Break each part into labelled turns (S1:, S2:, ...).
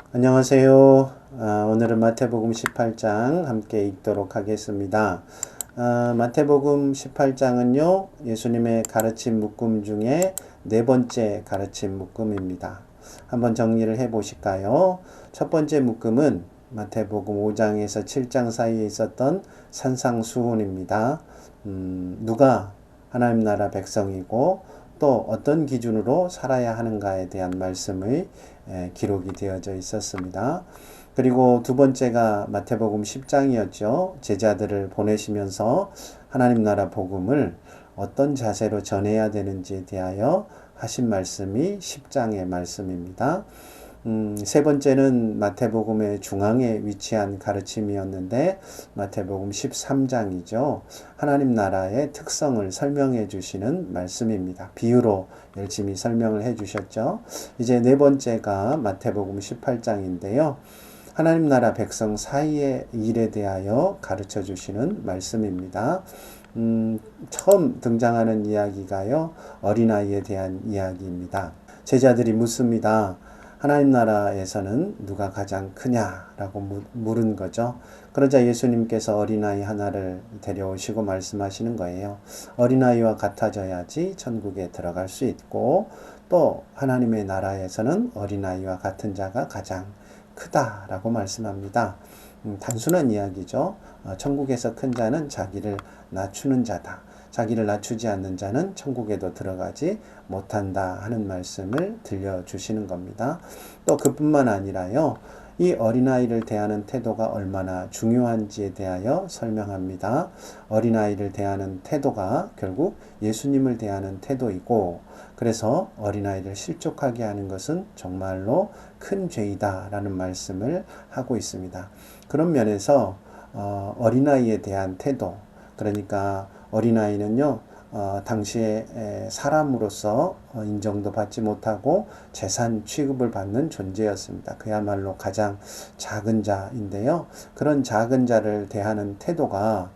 S1: 안녕하세요. 오늘은 마태복음 18장 함께 읽도록 하겠습니다. 마태복음 18장은요, 예수님의 가르침 묶음 중에 네 번째 가르침 묶음입니다. 한번 정리를 해 보실까요? 첫 번째 묶음은 마태복음 5장에서 7장 사이에 있었던 산상수훈입니다. 누가 하나님 나라 백성이고 또 어떤 기준으로 살아야 하는가에 대한 말씀의 기록이 되어져 있었습니다. 그리고 두 번째가 마태복음 10장이었죠. 제자들을 보내시면서 하나님 나라 복음을 어떤 자세로 전해야 되는지에 대하여 하신 말씀이 10장의 말씀입니다. 세 번째는 마태복음의 중앙에 위치한 가르침이었는데 마태복음 13장이죠. 하나님 나라의 특성을 설명해 주시는 말씀입니다. 비유로 열심히 설명을 해 주셨죠. 이제 네 번째가 마태복음 18장인데요. 하나님 나라 백성 사이의 일에 대하여 가르쳐 주시는 말씀입니다. 처음 등장하는 이야기가요, 어린아이에 대한 이야기입니다. 제자들이 묻습니다. 하나님 나라에서는 누가 가장 크냐라고 물은 거죠. 그러자 예수님께서 어린아이 하나를 데려오시고 말씀하시는 거예요. 어린아이와 같아져야지 천국에 들어갈 수 있고, 또 하나님의 나라에서는 어린아이와 같은 자가 가장 크다라고 말씀합니다. 단순한 이야기죠. 천국에서 큰 자는 자기를 낮추는 자다. 자기를 낮추지 않는 자는 천국에도 들어가지 못한다 하는 말씀을 들려주시는 겁니다. 또 그뿐만 아니라요. 이 어린아이를 대하는 태도가 얼마나 중요한지에 대하여 설명합니다. 어린아이를 대하는 태도가 결국 예수님을 대하는 태도이고, 그래서 어린아이를 실족하게 하는 것은 정말로 큰 죄이다 라는 말씀을 하고 있습니다. 그런 면에서 어린아이에 대한 태도, 그러니까 어린아이는요, 당시에 사람으로서 인정도 받지 못하고 재산 취급을 받는 존재였습니다. 그야말로 가장 작은 자인데요. 그런 작은 자를 대하는 태도가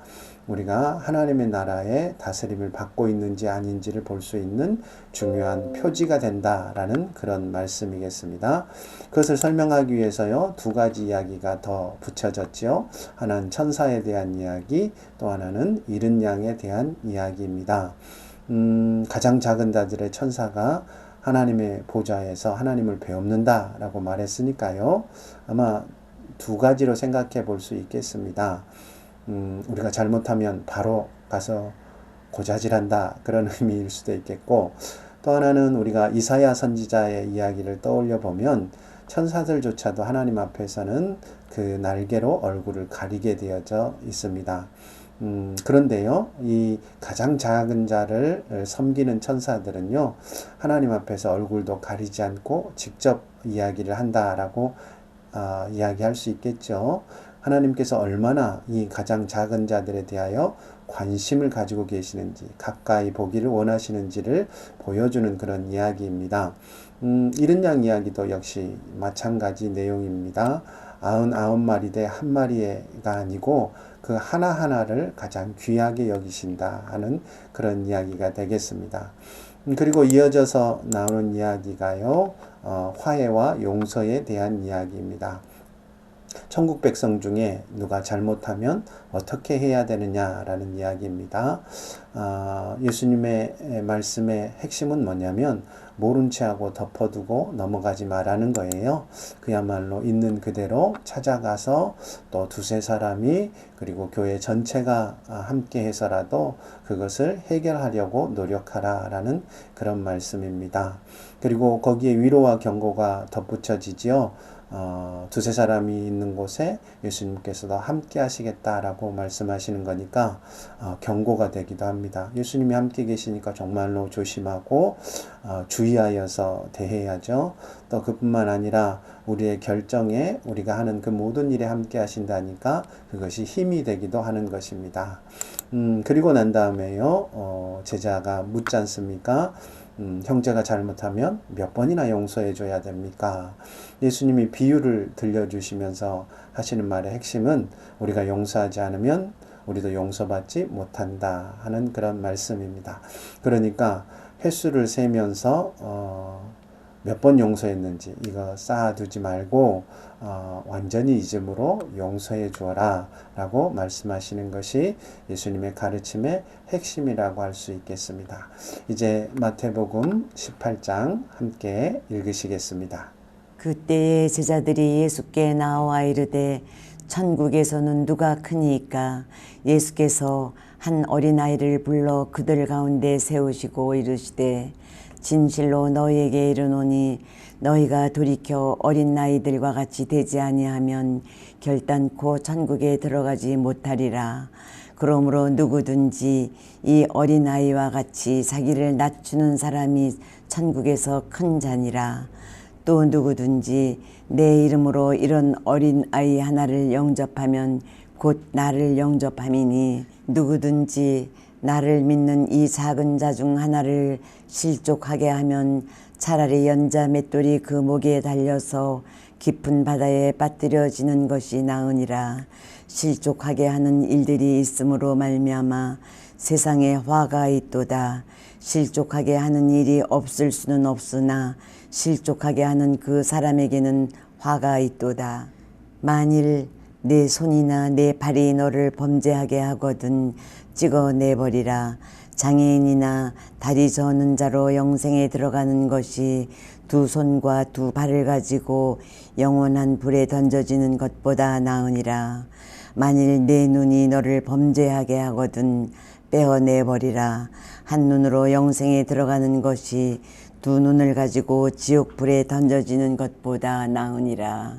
S1: 우리가 하나님의 나라의 다스림을 받고 있는지 아닌지를 볼 수 있는 중요한 표지가 된다라는 그런 말씀이겠습니다. 그것을 설명하기 위해서요, 두 가지 이야기가 더 붙여졌죠. 하나는 천사에 대한 이야기, 또 하나는 잃은 양에 대한 이야기입니다. 가장 작은 자들의 천사가 하나님의 보좌에서 하나님을 배웁는다라고 말했으니까요. 아마 두 가지로 생각해 볼 수 있겠습니다. 우리가 잘못하면 바로 가서 고자질한다, 그런 의미일 수도 있겠고, 또 하나는 우리가 이사야 선지자의 이야기를 떠올려 보면 천사들조차도 하나님 앞에서는 그 날개로 얼굴을 가리게 되어져 있습니다. 그런데요, 이 가장 작은 자를 섬기는 천사들은요, 하나님 앞에서 얼굴도 가리지 않고 직접 이야기를 한다라고 이야기할 수 있겠죠. 하나님께서 얼마나 이 가장 작은 자들에 대하여 관심을 가지고 계시는지, 가까이 보기를 원하시는지를 보여주는 그런 이야기입니다. 잃은 양 이야기도 역시 마찬가지 내용입니다. 99마리 대 한 마리가 아니고 그 하나하나를 가장 귀하게 여기신다 하는 그런 이야기가 되겠습니다. 그리고 이어져서 나오는 이야기가요, 화해와 용서에 대한 이야기입니다. 천국 백성 중에 누가 잘못하면 어떻게 해야 되느냐라는 이야기입니다. 예수님의 말씀의 핵심은 뭐냐면 모른 체하고 덮어두고 넘어가지 말라는 거예요. 그야말로 있는 그대로 찾아가서 또 두세 사람이 그리고 교회 전체가 함께 해서라도 그것을 해결하려고 노력하라라는 그런 말씀입니다. 그리고 거기에 위로와 경고가 덧붙여지지요. 두세 사람이 있는 곳에 예수님께서도 함께 하시겠다라고 말씀하시는 거니까 경고가 되기도 합니다. 예수님이 함께 계시니까 정말로 조심하고 주의하여서 대해야죠. 또 그뿐만 아니라 우리의 결정에 우리가 하는 그 모든 일에 함께 하신다니까 그것이 힘이 되기도 하는 것입니다. 그리고 난 다음에요, 제자가 묻지 않습니까? 형제가 잘못하면 몇 번이나 용서해 줘야 됩니까? 예수님이 비유를 들려주시면서 하시는 말의 핵심은 우리가 용서하지 않으면 우리도 용서받지 못한다 하는 그런 말씀입니다. 그러니까 횟수를 세면서 몇 번 용서했는지 이거 쌓아두지 말고 완전히 잊음으로 용서해 주어라 라고 말씀하시는 것이 예수님의 가르침의 핵심이라고 할 수 있겠습니다. 이제 마태복음 18장 함께 읽으시겠습니다.
S2: 그때에 제자들이 예수께 나와 이르되 천국에서는 누가 크니까? 예수께서 한 어린아이를 불러 그들 가운데 세우시고 이르시되 진실로 너희에게 이르노니 너희가 돌이켜 어린 아이들과 같이 되지 아니하면 결단코 천국에 들어가지 못하리라. 그러므로 누구든지 이 어린아이와 같이 자기를 낮추는 사람이 천국에서 큰 자니라. 또 누구든지 내 이름으로 이런 어린아이 하나를 영접하면 곧 나를 영접함이니 누구든지 나를 믿는 이 작은 자 중 하나를 실족하게 하면 차라리 연자 맷돌이 그 목에 달려서 깊은 바다에 빠뜨려지는 것이 나으니라. 실족하게 하는 일들이 있으므로 말미암아 세상에 화가 있도다. 실족하게 하는 일이 없을 수는 없으나 실족하게 하는 그 사람에게는 화가 있도다. 만일 내 손이나 내 발이 너를 범죄하게 하거든 찍어내버리라. 장애인이나 다리 저는 자로 영생에 들어가는 것이 두 손과 두 발을 가지고 영원한 불에 던져지는 것보다 나으니라. 만일 내 눈이 너를 범죄하게 하거든 빼어내버리라. 한 눈으로 영생에 들어가는 것이 두 눈을 가지고 지옥불에 던져지는 것보다 나으니라.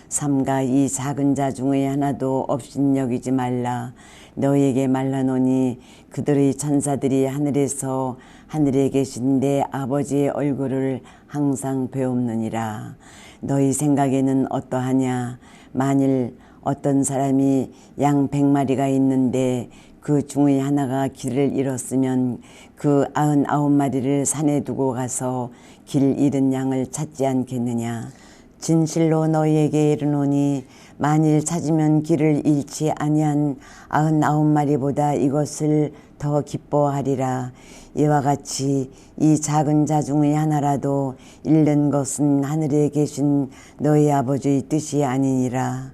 S2: 삼가 이 작은 자 중에 하나도 업신여기지 말라. 너희에게 말하노니 그들의 천사들이 하늘에서 하늘에 계신 내 아버지의 얼굴을 항상 배웁느니라. 너희 생각에는 어떠하냐? 만일 어떤 사람이 양 100마리가 있는데 그 중의 하나가 길을 잃었으면 그 99마리를 산에 두고 가서 길 잃은 양을 찾지 않겠느냐? 진실로 너희에게 이르노니 만일 찾으면 길을 잃지 아니한 99마리보다 이것을 더 기뻐하리라. 이와 같이 이 작은 자 중의 하나라도 잃는 것은 하늘에 계신 너희 아버지의 뜻이 아니니라.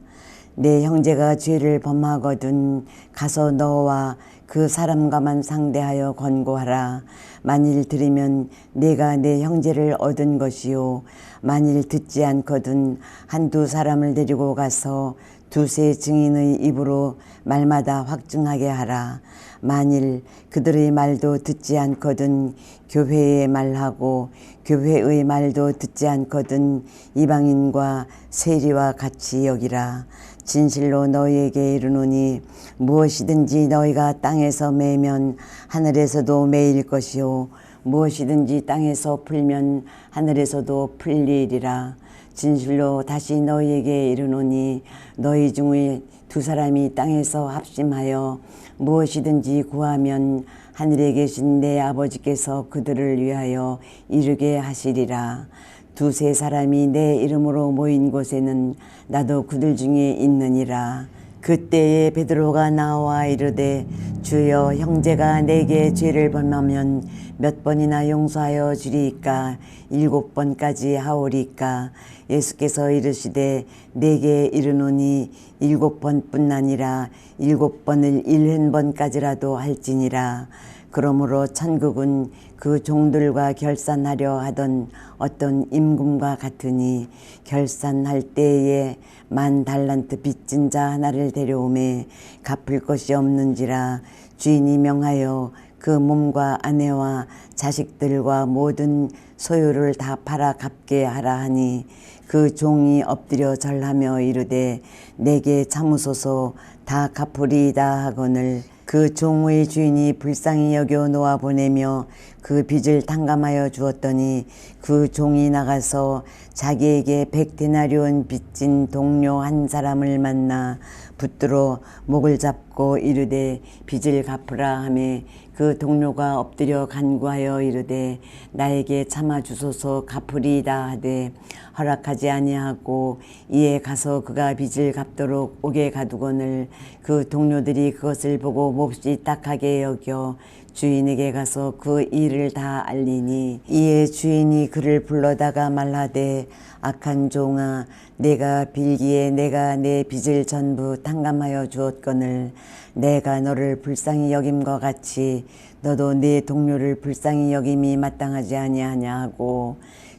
S2: 내 형제가 죄를 범하거든 가서 너와 그 사람과만 상대하여 권고하라. 만일 들으면 내가 내 형제를 얻은 것이요 만일 듣지 않거든 한두 사람을 데리고 가서 두세 증인의 입으로 말마다 확증하게 하라. 만일 그들의 말도 듣지 않거든 교회의 말하고 교회의 말도 듣지 않거든 이방인과 세리와 같이 여기라. 진실로 너희에게 이르노니 무엇이든지 너희가 땅에서 매면 하늘에서도 매일 것이요 무엇이든지 땅에서 풀면 하늘에서도 풀리리라. 진실로 다시 너희에게 이르노니 너희 중에 두 사람이 땅에서 합심하여 무엇이든지 구하면 하늘에 계신 내 아버지께서 그들을 위하여 이루게 하시리라. 두세 사람이 내 이름으로 모인 곳에는 나도 그들 중에 있느니라. 그때에 베드로가 나와 이르되 주여 형제가 내게 죄를 범하면 몇 번이나 용서하여 주리이까? 7번까지 하오리까? 예수께서 이르시되 내게 이르노니 7번뿐 아니라 7번을 70번까지라도 할지니라. 그러므로 천국은 그 종들과 결산하려 하던 어떤 임금과 같으니 결산할 때에 10,000달란트 빚진 자 하나를 데려오매 갚을 것이 없는지라. 주인이 명하여 그 몸과 아내와 자식들과 모든 소유를 다 팔아 갚게 하라 하니 그 종이 엎드려 절하며 이르되 내게 참으소서 다 갚으리이다 하거늘 그 종의 주인이 불쌍히 여겨 놓아 보내며 그 빚을 탕감하여 주었더니 그 종이 나가서 자기에게 100데나리온 빚진 동료 한 사람을 만나 붙들어 목을 잡고 이르되 빚을 갚으라 하매 그 동료가 엎드려 간구하여 이르되 나에게 참아 주소서 갚으리이다 하되 허락하지 아니하고 이에 가서 그가 빚을 갚도록 옥에 가두거늘 그 동료들이 그것을 보고 몹시 딱하게 여겨 주인에게 가서 그 일을 다 알리니 이에 주인이 그를 불러다가 말하되 악한 종아 내가 빌기에 내가 내 빚을 전부 탕감하여 주었거늘 내가 너를 불쌍히 여김과 같이 너도 네 동료를 불쌍히 여김이 마땅하지 아니하냐 하고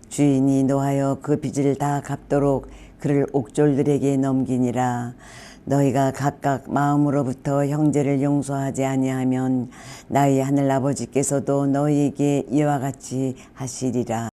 S2: 주인이 노하여 그 빚을 다 갚도록 그를 옥졸들에게 넘기니라. 너희가 각각 마음으로부터 형제를 용서하지 아니하면 나의 하늘 아버지께서도 너희에게 이와 같이 하시리라.